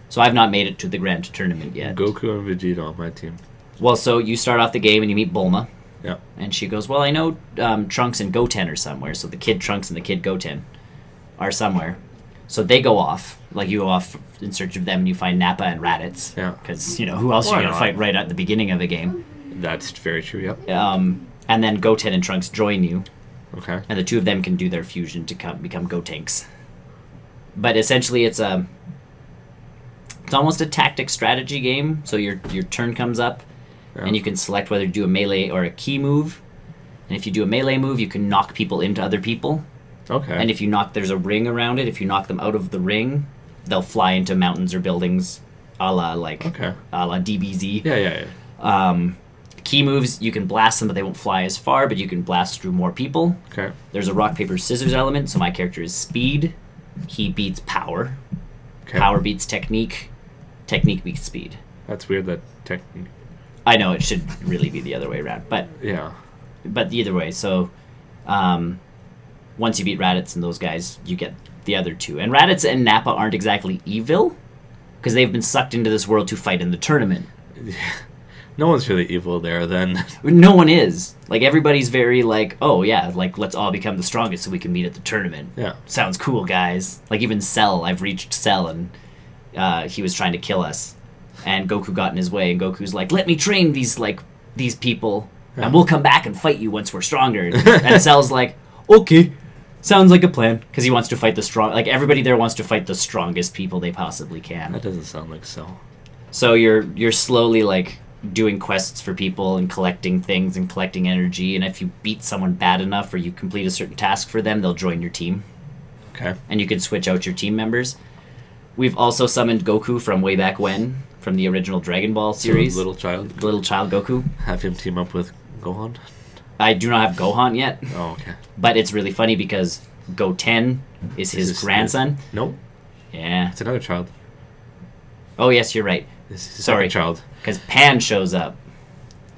So I've not made it to the grand tournament yet. Goku and Vegeta on my team. Well, so you start off the game and you meet Bulma. Yeah. And she goes, well, I know Trunks and Goten are somewhere. So the kid Trunks and the kid Goten are somewhere. So they go off. Like, you go off in search of them and you find Nappa and Raditz. Yeah. Because, who else are you going to fight right at the beginning of the game? That's very true, yep. And then Goten and Trunks join you. Okay. And the two of them can do their fusion to become Gotenks. But essentially it's almost a tactic strategy game. So your turn comes up, and you can select whether to do a melee or a key move. And if you do a melee move, you can knock people into other people. Okay. And if you there's a ring around it. If you knock them out of the ring, they'll fly into mountains or buildings, a la DBZ. Yeah. Key moves, you can blast them, but they won't fly as far, but you can blast through more people. Okay. There's a rock, paper, scissors element, so my character is speed. He beats power. Okay. Power beats technique. Technique beats speed. That's weird that technique... I know, it should really be the other way around, but... Yeah. But either way, so... once you beat Raditz and those guys, you get the other two. And Raditz and Nappa aren't exactly evil, because they've been sucked into this world to fight in the tournament. No one's really evil there, then. No one is. Like, everybody's very like, oh yeah, like, let's all become the strongest so we can meet at the tournament. Yeah. Sounds cool, guys. Like, even Cell, I've reached Cell, and he was trying to kill us. And Goku got in his way, and Goku's like, let me train these people, and we'll come back and fight you once we're stronger. And Cell's like, okay, sounds like a plan. Because he wants to fight the strong... Like, everybody there wants to fight the strongest people they possibly can. That doesn't sound like Cell. So you're slowly, like... doing quests for people and collecting things and collecting energy, and if you beat someone bad enough or you complete a certain task for them, they'll join your team. Okay. And you can switch out your team members. We've also summoned Goku from way back when, from the original Dragon Ball series. So little child Goku. Have him team up with Gohan? I do not have Gohan yet. Oh, okay. But it's really funny because Goten is his grandson. Nope. Yeah. It's another child. Oh, yes, you're right. This is his Sorry. second child. Because Pan shows up,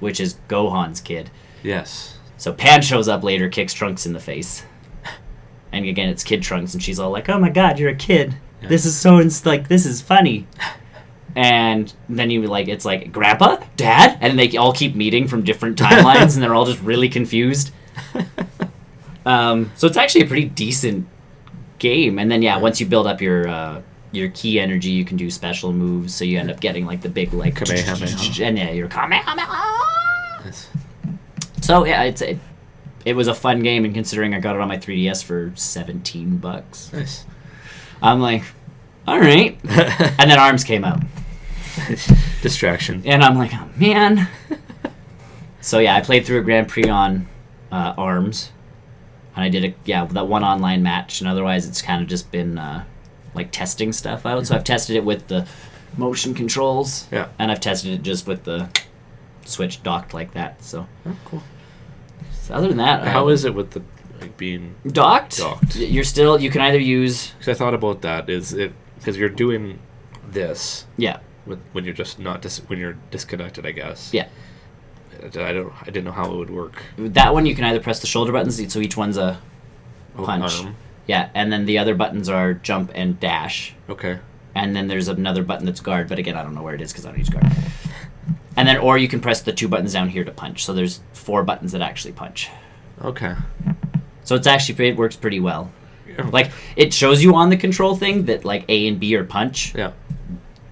which is Gohan's kid. Yes. So Pan shows up later, kicks Trunks in the face. And again, it's Kid Trunks, and she's all like, oh my god, you're a kid. Yeah. This is this is funny. And then it's like, Grandpa? Dad? And they all keep meeting from different timelines, and they're all just really confused. So it's actually a pretty decent game. And then, once you build up your key energy, you can do special moves, so you end up getting the big Kamehameha. And your Kamehameha. Nice. So it was a fun game, and considering I got it on my 3DS for $17, nice. I'm like, all right. And then ARMS came out. Distraction. And I'm like, oh man. So I played through a Grand Prix on ARMS, and I did that one online match, and otherwise it's kind of just been testing stuff out. So I've tested it with the motion controls, and I've tested it just with the Switch docked like that. So, cool. So other than that, how is it with the being docked? You can either use. Because I thought about that. Is it because you're doing this? Yeah. When you're just when you're disconnected, I guess. Yeah. I didn't know how it would work. That one you can either press the shoulder buttons, so each one's a punch. Arm. Yeah, and then the other buttons are jump and dash. Okay. And then there's another button that's guard, but again, I don't know where it is because I don't use guard. And then, or you can press the 2 buttons down here to punch. So there's 4 buttons that actually punch. Okay. So it works pretty well. Yeah. It shows you on the control thing that A and B are punch. Yeah.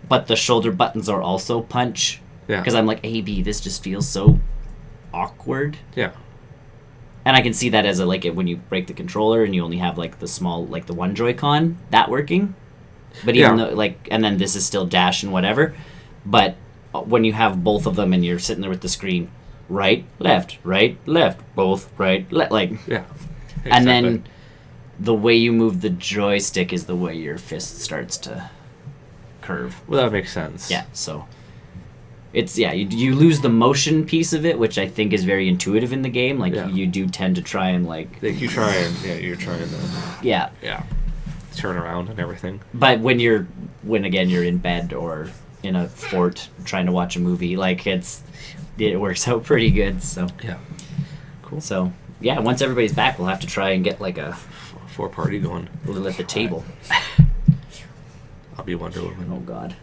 But the shoulder buttons are also punch. Yeah. Because I'm like, A, B, this just feels so awkward. Yeah. And I can see that as when you break the controller and you only have the small, the one Joy-Con, that working. But even though, and then this is still dash and whatever. But when you have both of them and you're sitting there with the screen, right, left, both, right, left, Yeah. Exactly. And then the way you move the joystick is the way your fist starts to curve. Well, that makes sense. Yeah, so it's you lose the motion piece of it, which I think is very intuitive in the game. You do tend to try and you try and you're trying to turn around and everything. But when again you're in bed or in a fort trying to watch a movie, it works out pretty good. So yeah, cool. So once everybody's back, we'll have to try and get a before party going. We'll at the table. I'll be Wonder Woman. Oh, God.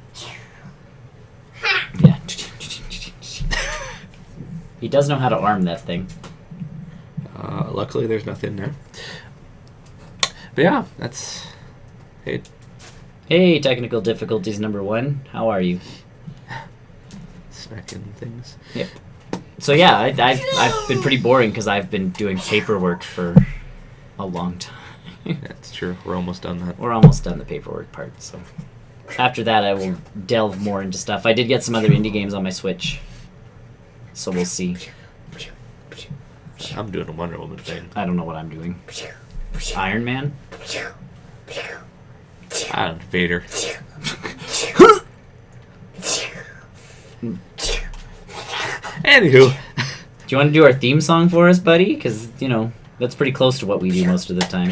Yeah. He does know how to arm that thing. Luckily, there's nothing there. But yeah, that's... Hey. Hey, technical difficulties number 1. How are you? Snacking things. Yep. So yeah, I've been pretty boring because I've been doing paperwork for a long time. That's true. We're almost done that. We're almost done the paperwork part, so... After that, I will delve more into stuff. I did get some other indie games on my Switch, so we'll see. I'm doing a Wonder Woman thing. I don't know what I'm doing. Iron Man? Vader. Anywho. Do you want to do our theme song for us, buddy? Because, you know, that's pretty close to what we do most of the time.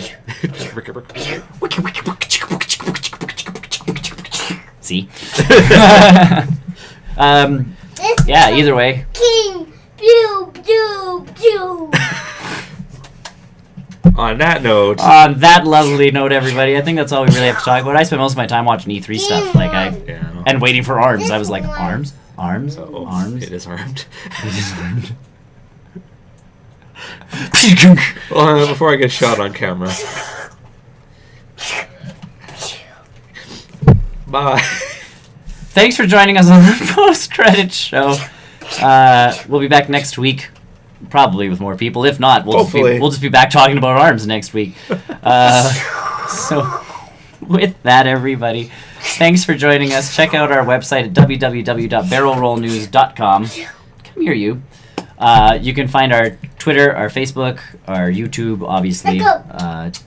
See? Yeah, either way. King, pew, pew, pew. On that note. On that lovely note, everybody, I think that's all we really have to talk about. I spent most of my time watching E3 stuff, and waiting for ARMS. I was like, ARMS? ARMS? Uh-oh. ARMS? It is armed. It is armed. Well, before I get shot on camera. Bye. Thanks for joining us on the post-credit show. We'll be back next week, probably with more people. If not, we'll just be back talking about ARMS next week. So, with that, everybody, thanks for joining us. Check out our website at www.barrelrollnews.com. Come here, you. You can find our Twitter, our Facebook, our YouTube, obviously,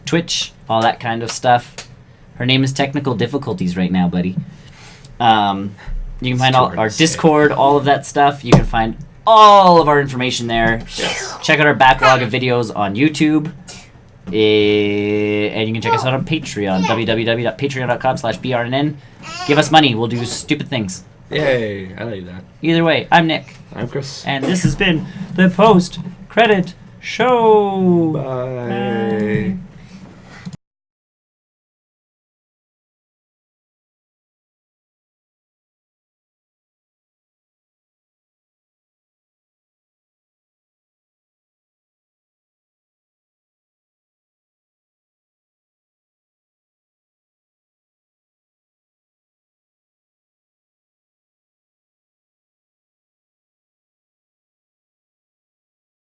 Twitch, all that kind of stuff. Her name is Technical Difficulties right now, buddy. You can find all our Discord, all of that stuff. You can find all of our information there. Yes. Check out our backlog of videos on YouTube. And you can check us out on Patreon, www.patreon.com/BrNN. Give us money. We'll do stupid things. Yay. I like that. Either way, I'm Nick. I'm Chris. And this has been the post-credit show. Bye. Bye.